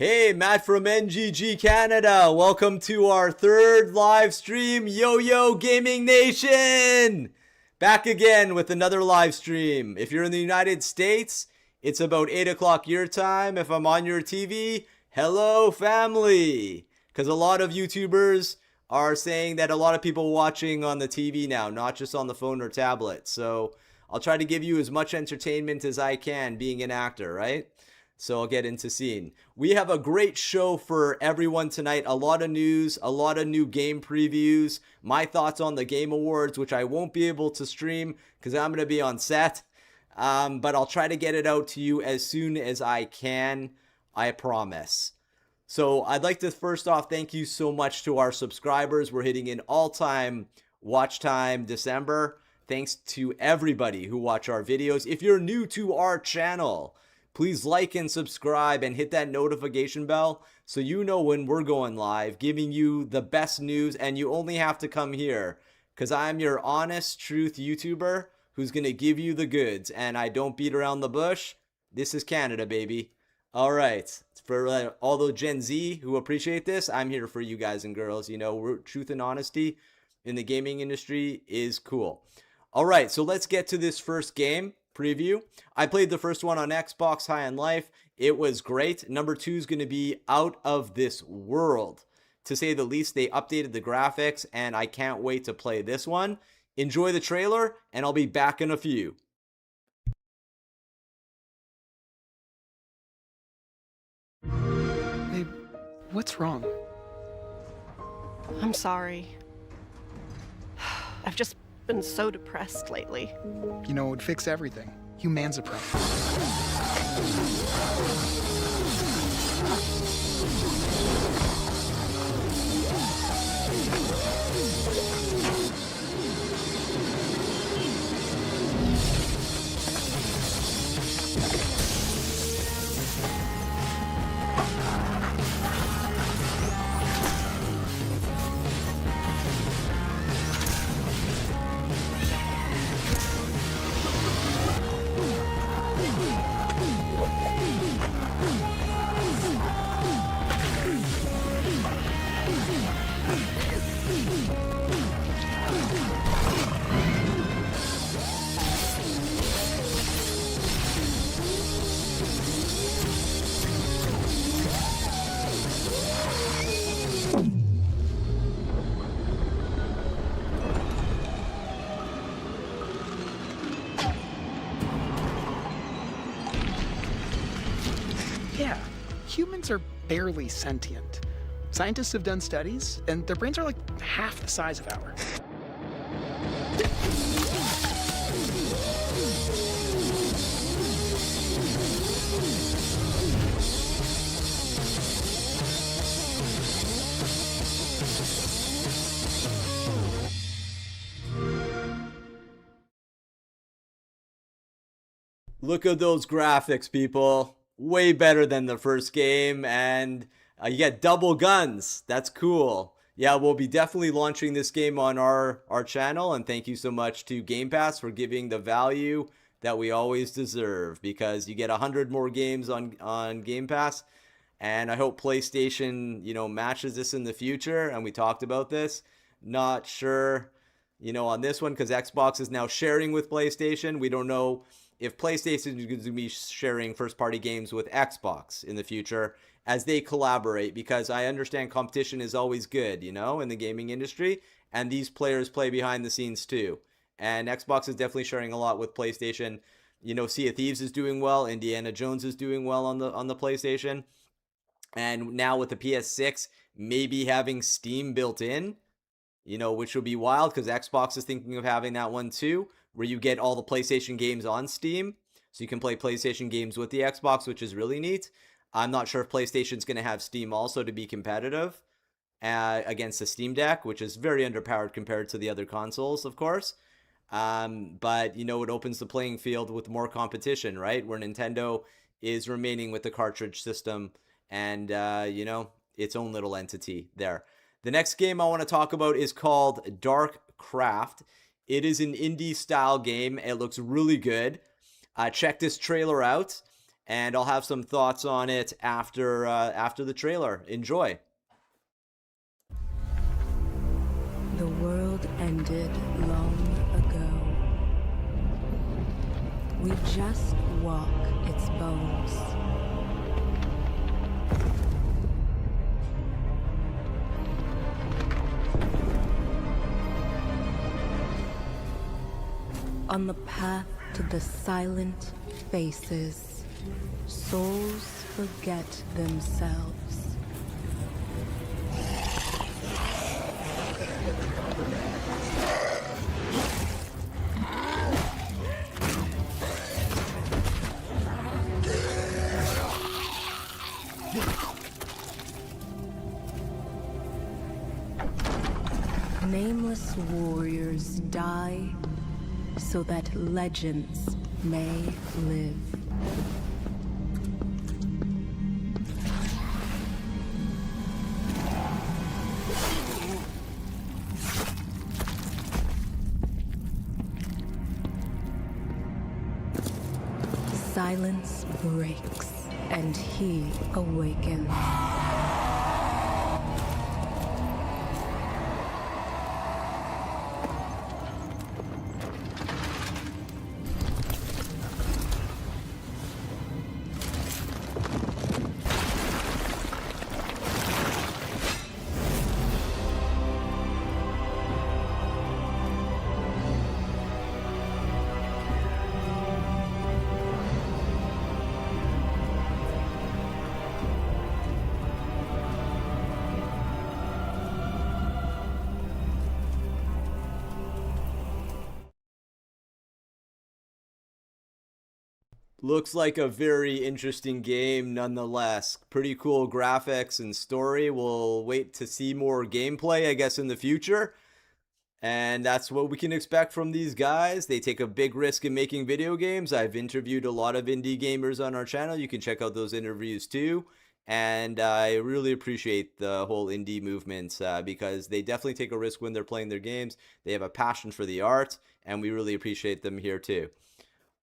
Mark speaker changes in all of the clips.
Speaker 1: Hey, Matt from NGG Canada. Welcome to our third live stream, Yo Gaming Nation. Back again with another live stream. If you're in the United States, it's about 8 o'clock your time. If I'm on your TV, hello family. Because a lot of YouTubers are saying that a lot of people watching on the TV now, not just on the phone or tablet. So I'll try to give you as much entertainment as I can being an actor, right? So I'll get into scene. We have a great show for everyone tonight. A lot of news, a lot of new game previews, my thoughts on the Game Awards, which I won't be able to stream because I'm going to be on set. But I'll try to get it out to you as soon as I can, I promise. So I'd like to first off thank you so much to our subscribers. We're hitting an all-time watch time December. Thanks to everybody who watch our videos. If you're new to our channel, please like and subscribe and hit that notification bell so you know when we're going live, giving you the best news, and you only have to come here because I'm your honest truth YouTuber who's going to give you the goods, and I don't beat around the bush. This is Canada, baby. All right. For all the Gen Z who appreciate this, I'm here for you guys and girls. You know, truth and honesty in the gaming industry is cool. All right, so let's get to this first game preview. I played the first one on Xbox High on Life. It was great. Number 2 is going to be out of this world. To say the least, they updated the graphics, and I can't wait to play this one. Enjoy the trailer, and I'll be back in a few.
Speaker 2: Babe, what's wrong?
Speaker 3: I'm sorry. I've just been so depressed lately.
Speaker 2: You know, it would fix everything. Humanzapren. Yeah, humans are barely sentient. Scientists have done studies, and their brains are like half the size of ours.
Speaker 1: Look at those graphics, people. Way better than the first game, and you get double guns. That's cool. Yeah, we'll be definitely launching this game on our channel, and thank you so much to Game Pass for giving the value that we always deserve, because you get 100 more games on Game Pass, and I hope PlayStation, matches this in the future, and we talked about this. Not sure, on this one, because Xbox is now sharing with PlayStation. We don't know if PlayStation is going to be sharing first-party games with Xbox in the future as they collaborate, because I understand competition is always good, in the gaming industry, and these players play behind the scenes too. And Xbox is definitely sharing a lot with PlayStation. Sea of Thieves is doing well, Indiana Jones is doing well on the PlayStation, and now with the PS6 maybe having Steam built in, which would be wild, because Xbox is thinking of having that one too, where you get all the PlayStation games on Steam, so you can play PlayStation games with the Xbox, which is really neat. I'm not sure if PlayStation's going to have Steam also to be competitive against the Steam Deck, which is very underpowered compared to the other consoles, of course. But, it opens the playing field with more competition, right? Where Nintendo is remaining with the cartridge system and, its own little entity there. The next game I want to talk about is called Dark Craft. It is an indie style game. It looks really good. Check this trailer out. and I'll have some thoughts on it after the trailer. Enjoy.
Speaker 4: The world ended long ago. We just walk its bones. On the path to the silent faces, souls forget themselves. Nameless warriors die so that legends may live. Silence breaks, and he awakens.
Speaker 1: Looks like a very interesting game nonetheless. Pretty cool graphics and story. We'll wait to see more gameplay, I guess, in the future. And that's what we can expect from these guys. They take a big risk in making video games. I've interviewed a lot of indie gamers on our channel. You can check out those interviews too. And I really appreciate the whole indie movement because they definitely take a risk when they're playing their games. They have a passion for the art, and we really appreciate them here too.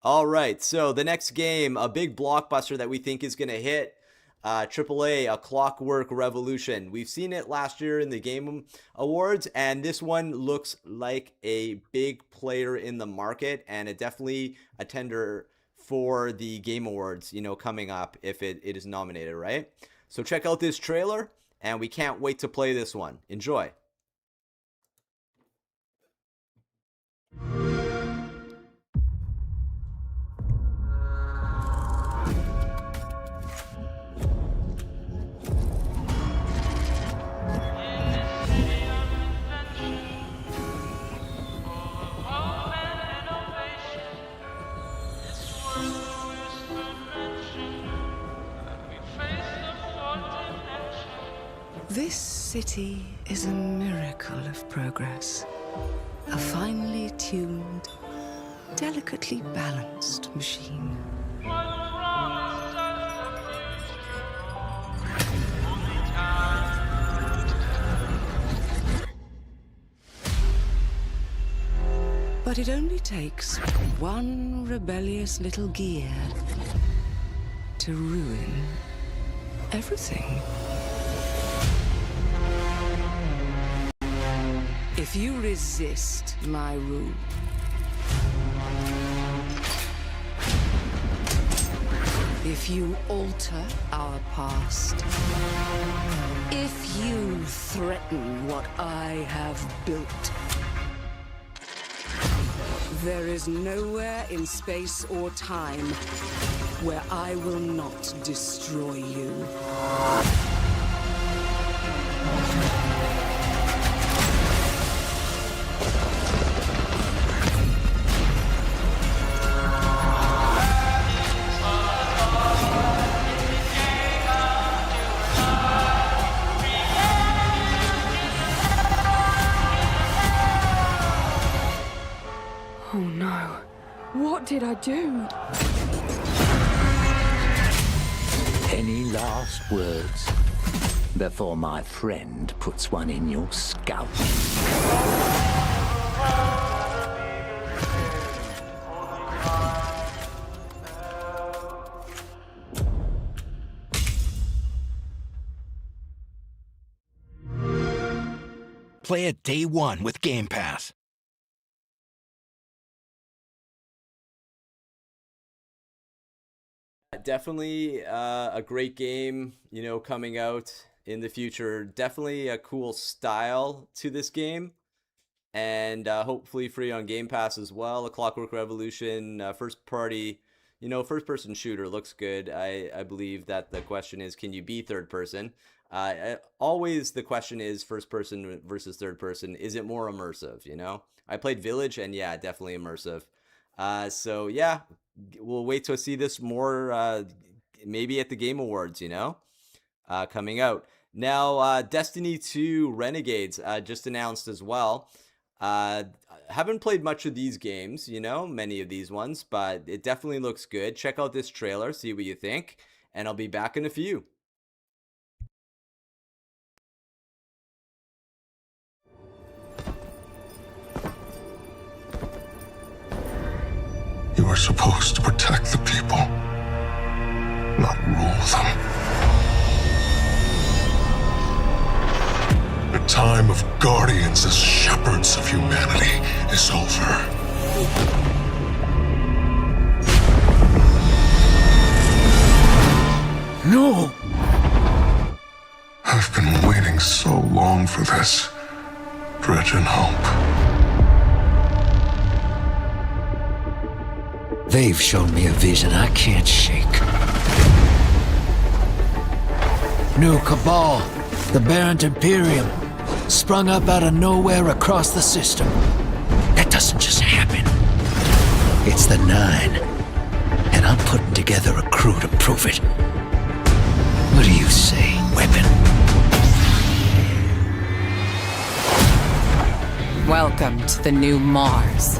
Speaker 1: All right, so the next game, a big blockbuster that we think is going to hit, AAA, A Clockwork Revolution. We've seen it last year in the Game Awards, and this one looks like a big player in the market, and it definitely a tender for the Game Awards, you know, coming up if it is nominated, right? So check out this trailer, and we can't wait to play this one. Enjoy.
Speaker 5: This city is a miracle of progress. A finely tuned, delicately balanced machine. But it only takes one rebellious little gear to ruin everything. If you resist my rule, if you alter our past, if you threaten what I have built, there is nowhere in space or time where I will not destroy you.
Speaker 6: Oh no. What did I do?
Speaker 7: Any last words before my friend puts one in your scalp?
Speaker 8: Play it day one with Game Pass.
Speaker 1: Definitely a great game, you know, coming out in the future. Definitely a cool style to this game, and hopefully free on Game Pass as well. A Clockwork Revolution first party, you know, first person shooter looks good. I believe that the question is, can you be third person? Always the question is first person versus third person. Is it more immersive? You know, I played Village, and yeah, definitely immersive. So yeah, we'll wait to see this more maybe at the Game Awards, you know, coming out. Now, Destiny 2 Renegades just announced as well. Haven't played much of these games, you know, many of these ones, but it definitely looks good. Check out this trailer, see what you think, and I'll be back in a few.
Speaker 9: You are supposed to protect the people, not rule them. The time of guardians as shepherds of humanity is over.
Speaker 8: No!
Speaker 9: I've been waiting so long for this. Dredge and hope.
Speaker 7: They've shown me a vision I can't shake. New Cabal, the Barrent Imperium, sprung up out of nowhere across the system. That doesn't just happen. It's the Nine, and I'm putting together a crew to prove it. What do you say, Weapon?
Speaker 10: Welcome to the new Mars.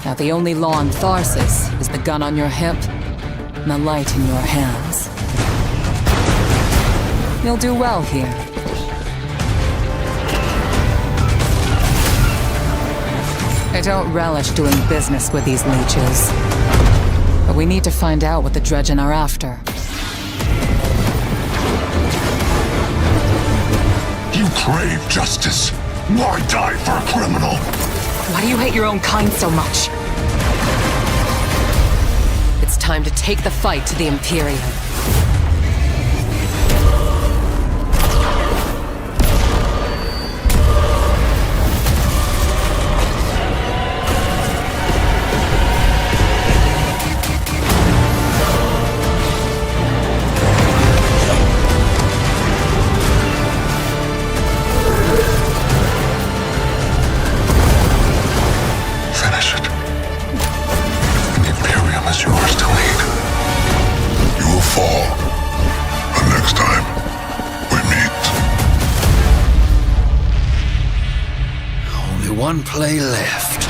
Speaker 10: Now the only law in Tharsis is the gun on your hip and the light in your hands. You'll do well here. I don't relish doing business with these leeches. But we need to find out what the Dredgen are after.
Speaker 9: You crave justice. Why die for a criminal?
Speaker 10: Why do you hate your own kind so much? It's time to take the fight to the Imperium.
Speaker 7: One play left.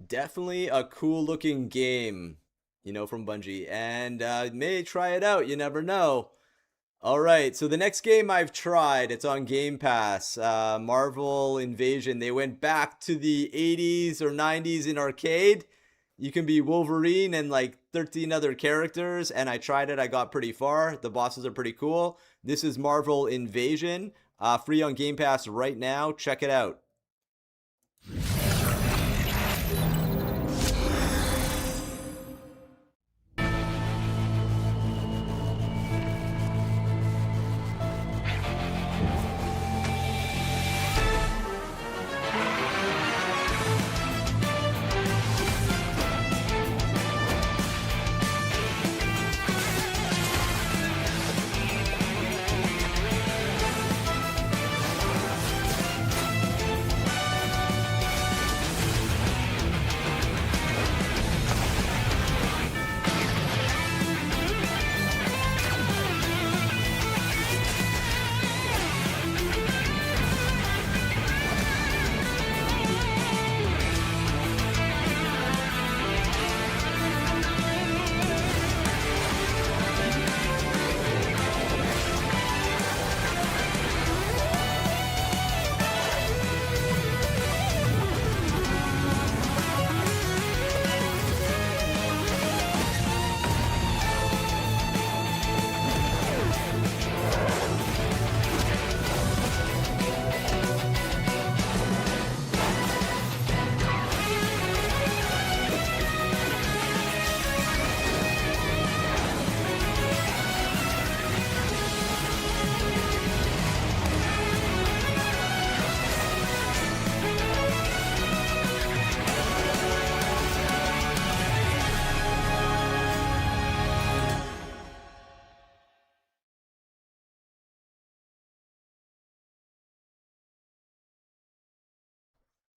Speaker 1: Definitely a cool looking game, you know, from Bungie, and may try it out, you never know. All right, so the next game I've tried, it's on Game Pass, Marvel Invasion. They went back to the 80s or 90s in arcade. You can be Wolverine and like 13 other characters, and I tried it. I got pretty far. The bosses are pretty cool. This is Marvel Invasion, free on Game Pass right now. Check it out.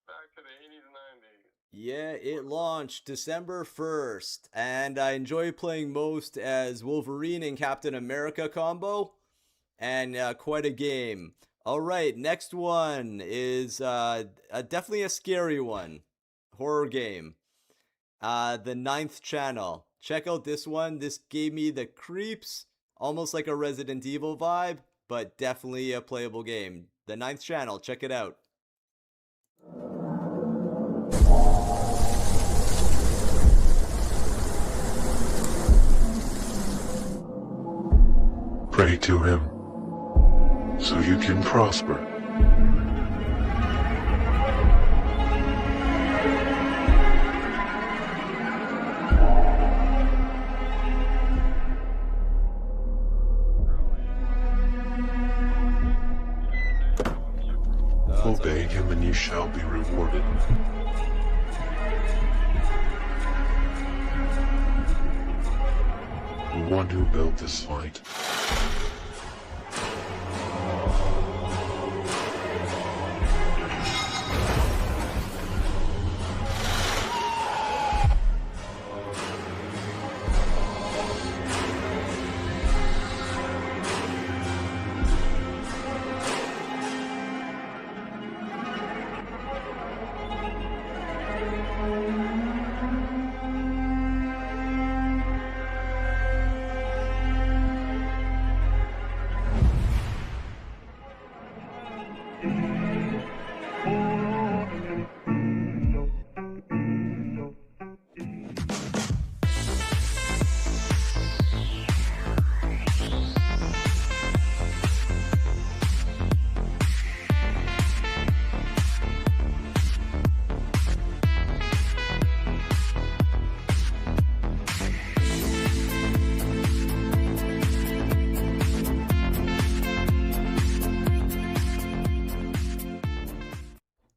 Speaker 11: Back to the 80s and 90s.
Speaker 1: Yeah, it launched December 1st, and I enjoy playing most as Wolverine and Captain America combo, and quite a game. All right, next one is definitely a scary one, horror game. The Ninth Channel. Check out this one. This gave me the creeps, almost like a Resident Evil vibe, but definitely a playable game. The Ninth Channel, check it out.
Speaker 9: Pray to him, so you can prosper. Obey him and you shall be rewarded. The one who built this fight.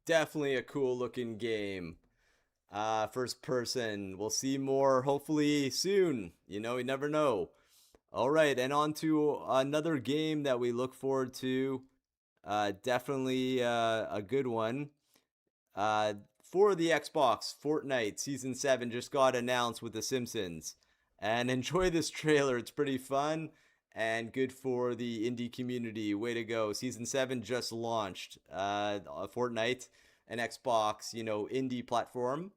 Speaker 1: Definitely a cool looking game. First person. We'll see more hopefully soon. You know, you never know. Alright, and on to another game that we look forward to. Definitely a good one. For the Xbox, Fortnite Season 7 just got announced with The Simpsons. And enjoy this trailer, it's pretty fun and good for the indie community. Way to go. Season 7 just launched. Fortnite, an Xbox, you know, indie platform.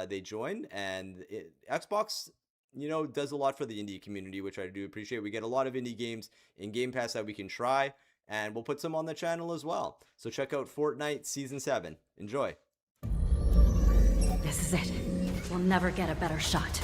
Speaker 1: They joined, and Xbox, you know, does a lot for the indie community, which I do appreciate. We get a lot of indie games in Game Pass that we can try, and we'll put some on the channel as well. So check out Fortnite Season 7. Enjoy.
Speaker 4: This is it. We'll never get a better shot.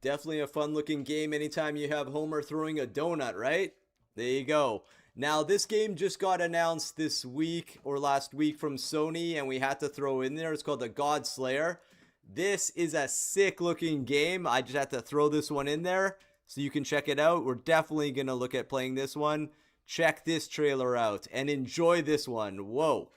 Speaker 1: Definitely a fun looking game anytime you have Homer throwing a donut, right? There you go. Now, this game just got announced this week or last week from Sony, and we had to throw in there. It's called the God Slayer. This is a sick looking game. I just had to throw this one in there so you can check it out. We're definitely going to look at playing this one. Check this trailer out and enjoy this one. Whoa.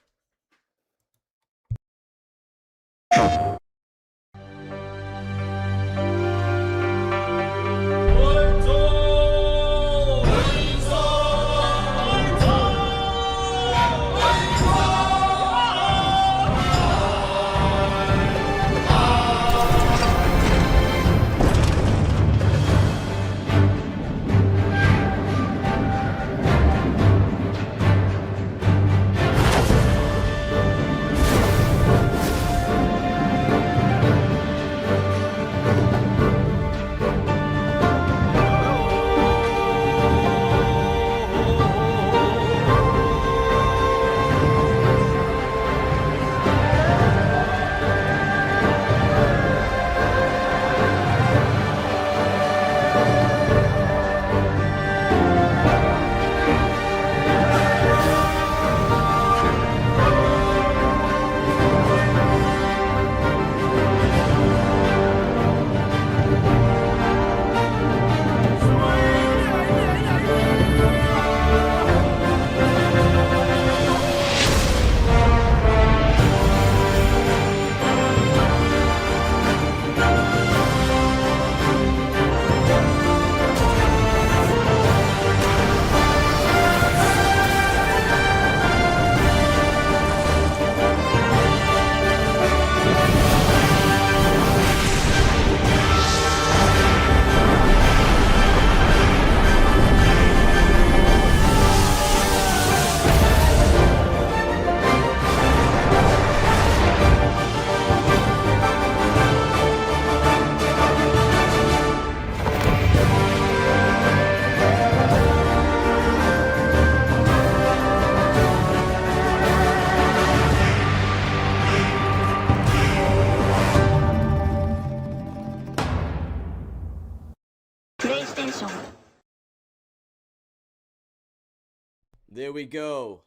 Speaker 1: There we go.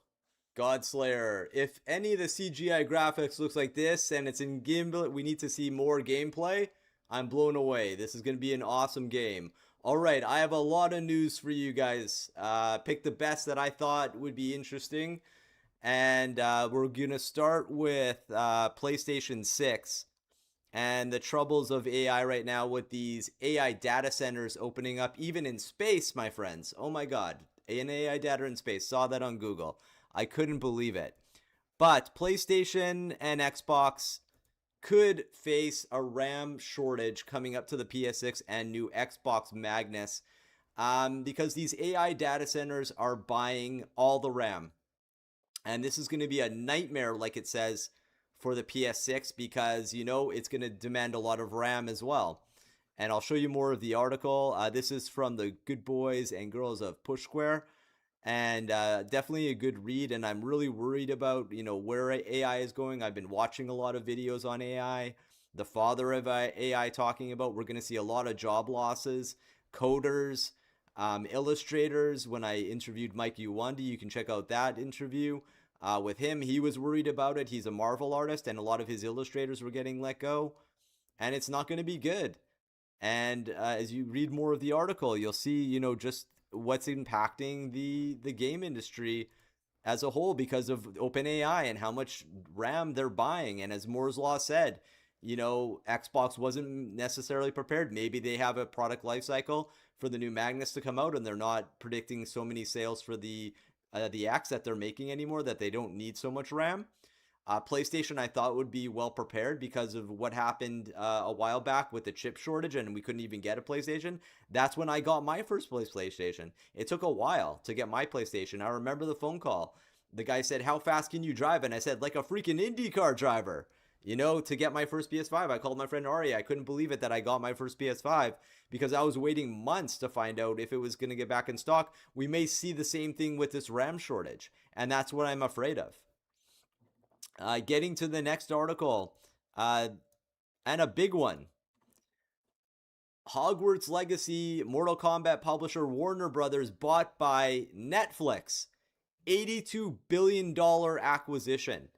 Speaker 1: Godslayer. If any of the CGI graphics looks like this and it's in gimbal, we need to see more gameplay. I'm blown away. This is going to be an awesome game. All right, I have a lot of news for you guys. Pick the best that I thought would be interesting. And we're going to start with PlayStation 6 and the troubles of AI right now with these AI data centers opening up even in space, my friends. Oh my God, an AI data in space. Saw that on Google. I couldn't believe it. But PlayStation and Xbox could face a RAM shortage coming up to the PS6 and new Xbox Magnus because these AI data centers are buying all the RAM. And this is going to be a nightmare, like it says, for the PS6 because, you know, it's going to demand a lot of RAM as well. And I'll show you more of the article. This is from the good boys and girls of Push Square. And definitely a good read. And I'm really worried about, you know, where AI is going. I've been watching a lot of videos on AI. The father of AI talking about we're going to see a lot of job losses, coders, illustrators. When I interviewed Mike Uwandi, you can check out that interview with him. He was worried about it. He's a Marvel artist, and a lot of his illustrators were getting let go. And it's not going to be good. And as you read more of the article, you'll see, you know, just what's impacting the game industry as a whole because of OpenAI and how much RAM they're buying. And as Moore's Law said, you know, Xbox wasn't necessarily prepared. Maybe they have a product life cycle for the new Magnus to come out and they're not predicting so many sales for the X that they're making anymore that they don't need so much RAM. PlayStation, I thought, would be well prepared because of what happened a while back with the chip shortage and we couldn't even get a PlayStation. That's when I got my first PlayStation. It took a while to get my PlayStation. I remember the phone call. The guy said, "How fast can you drive?" And I said, "Like a freaking IndyCar driver." You know, to get my first PS5, I called my friend Ari. I couldn't believe it that I got my first PS5 because I was waiting months to find out if it was going to get back in stock. We may see the same thing with this RAM shortage, and that's what I'm afraid of. Getting to the next article, and a big one. Hogwarts Legacy Mortal Kombat publisher Warner Brothers bought by Netflix. $82 billion acquisition.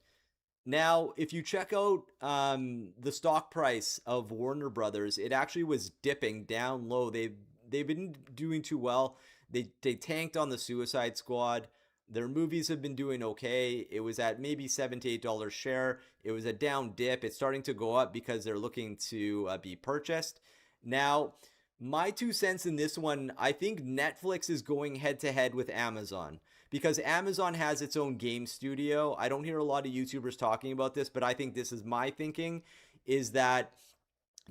Speaker 1: Now, if you check out the stock price of Warner Brothers, it actually was dipping down low. They've been doing too well. They tanked on the Suicide Squad. Their movies have been doing okay. It was at maybe $7 to $8 share. It was a down dip. It's starting to go up because they're looking to be purchased. Now, my 2 cents in this one, I think Netflix is going head to head with Amazon because Amazon has its own game studio. I don't hear a lot of YouTubers talking about this, but I think this is my thinking, is that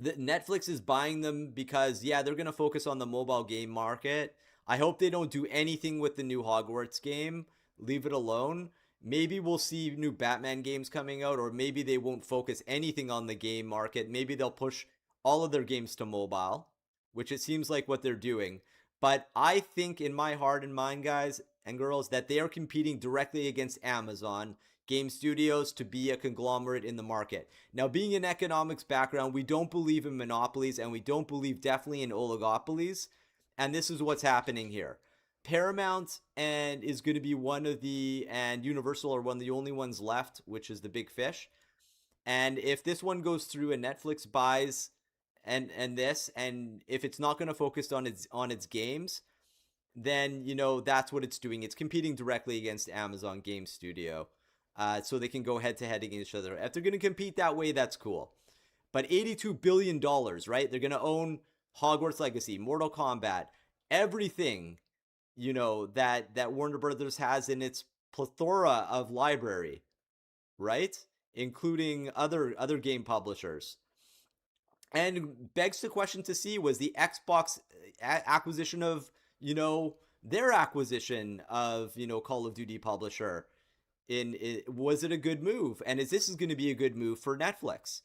Speaker 1: Netflix is buying them because, yeah, they're going to focus on the mobile game market. I hope they don't do anything with the new Hogwarts game. Leave it alone. Maybe we'll see new Batman games coming out, or maybe they won't focus anything on the game market. Maybe they'll push all of their games to mobile, which it seems like what they're doing. But I think in my heart and mind, guys and girls, that they are competing directly against Amazon Game Studios to be a conglomerate in the market. Now, being an economics background, we don't believe in monopolies and we don't believe definitely in oligopolies. And this is what's happening here. Paramount and is going to be one of the, and Universal are one of the only ones left, which is the big fish. And if this one goes through and Netflix buys and if it's not going to focus on its games, then, you know, that's what it's doing. It's competing directly against Amazon Game Studio. So they can go head to head against each other. If they're going to compete that way, that's cool. But $82 billion, right? They're going to own Hogwarts Legacy, Mortal Kombat, everything, you know, that Warner Brothers has in its plethora of library, right? Including other game publishers. And begs the question to see, was the Xbox acquisition of, you know, their acquisition of, you know, Call of Duty publisher, was it a good move? And is this going to be a good move for Netflix?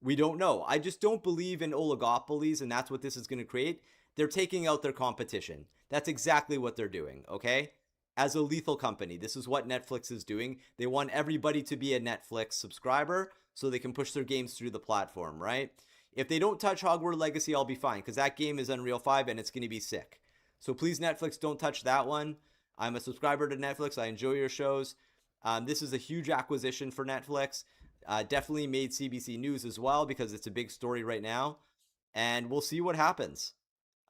Speaker 1: We don't know. I just don't believe in oligopolies, and that's what this is going to create. They're taking out their competition. That's exactly what they're doing, okay? As a lethal company, this is what Netflix is doing. They want everybody to be a Netflix subscriber so they can push their games through the platform, right? If they don't touch Hogwarts Legacy, I'll be fine because that game is Unreal 5 and it's going to be sick. So please, Netflix, don't touch that one. I'm a subscriber to Netflix. I enjoy your shows. This is a huge acquisition for Netflix. Definitely made CBC News as well because it's a big story right now. And we'll see what happens.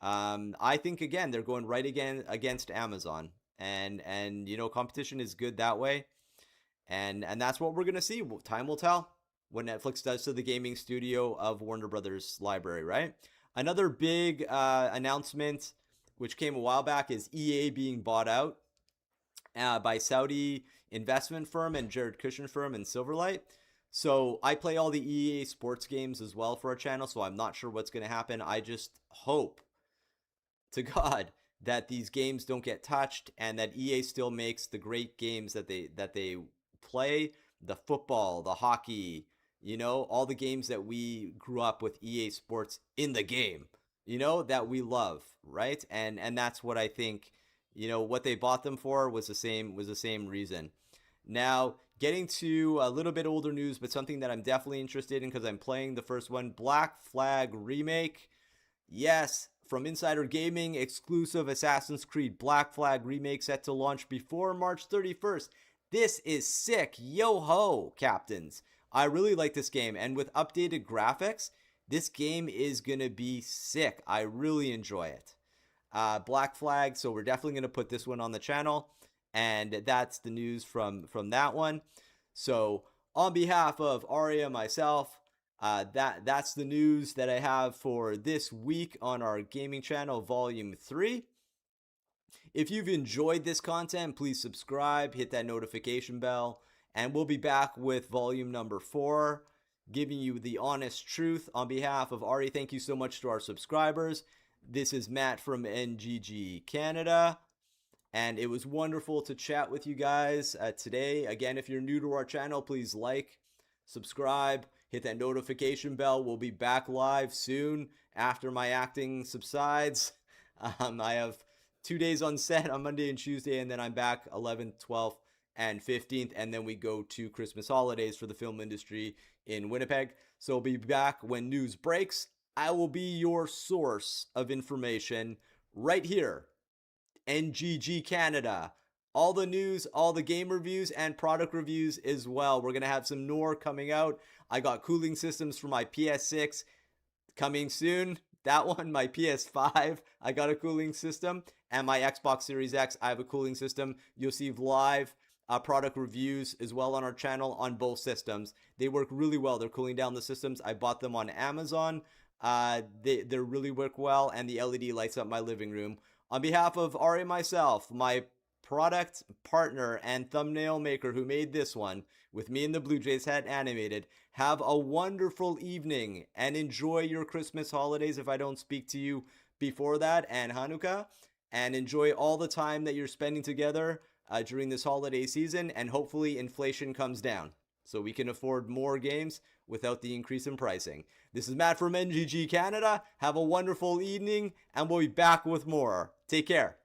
Speaker 1: I think, again, they're going right again against Amazon. And you know, competition is good that way. And that's what we're going to see. Time will tell what Netflix does to the gaming studio of Warner Brothers library, right? Another big announcement, which came a while back, is EA being bought out by Saudi investment firm and Jared Kushner firm and Silverlight. So I play all the EA sports games as well for our channel, so I'm not sure what's going to happen. I just hope to God that these games don't get touched and that EA still makes the great games that they play, the football, the hockey, you know, all the games that we grew up with EA Sports in the game, you know, that we love, right? And that's what I think, you know, what they bought them for was the same reason. Now, getting to a little bit older news, but something that I'm definitely interested in because I'm playing the first one, Black Flag Remake. Yes, from Insider Gaming, exclusive Assassin's Creed Black Flag Remake set to launch before March 31st. This is sick. Yo-ho, Captains. I really like this game, and with updated graphics, this game is going to be sick. I really enjoy it. Black Flag, so we're definitely going to put this one on the channel, and that's the news from that one. So on behalf of Aria, myself, that's the news that I have for this week on our gaming channel, Volume 3. If you've enjoyed this content, please subscribe, hit that notification bell, and we'll be back with volume number 4, giving you the honest truth. On behalf of Ari, thank you so much to our subscribers. This is Matt from NGG Canada, and it was wonderful to chat with you guys today. Again, if you're new to our channel, please like, subscribe, hit that notification bell. We'll be back live soon after my acting subsides. I have 2 days on set on Monday and Tuesday, and then I'm back 11th, 12th, and 15th, and then we go to Christmas holidays for the film industry in Winnipeg. So I'll be back when news breaks. I will be your source of information right here, NGG Canada. All the news, all the game reviews, and product reviews as well. We're going to have some more coming out. I got cooling systems for my PS6 coming soon. That one, my PS5, I got a cooling system. And my Xbox Series X, I have a cooling system. You'll see live product reviews as well on our channel on both systems. They work really well. They're cooling down the systems. I bought them on Amazon. They really work well, and the LED lights up my living room. On behalf of Ari and myself, my product partner and thumbnail maker who made this one, with me in the Blue Jays hat animated, have a wonderful evening and enjoy your Christmas holidays if I don't speak to you before that, and Hanukkah, and enjoy all the time that you're spending together during this holiday season, and hopefully inflation comes down so we can afford more games without the increase in pricing. This is Matt from NGG Canada. Have a wonderful evening, and we'll be back with more. Take care.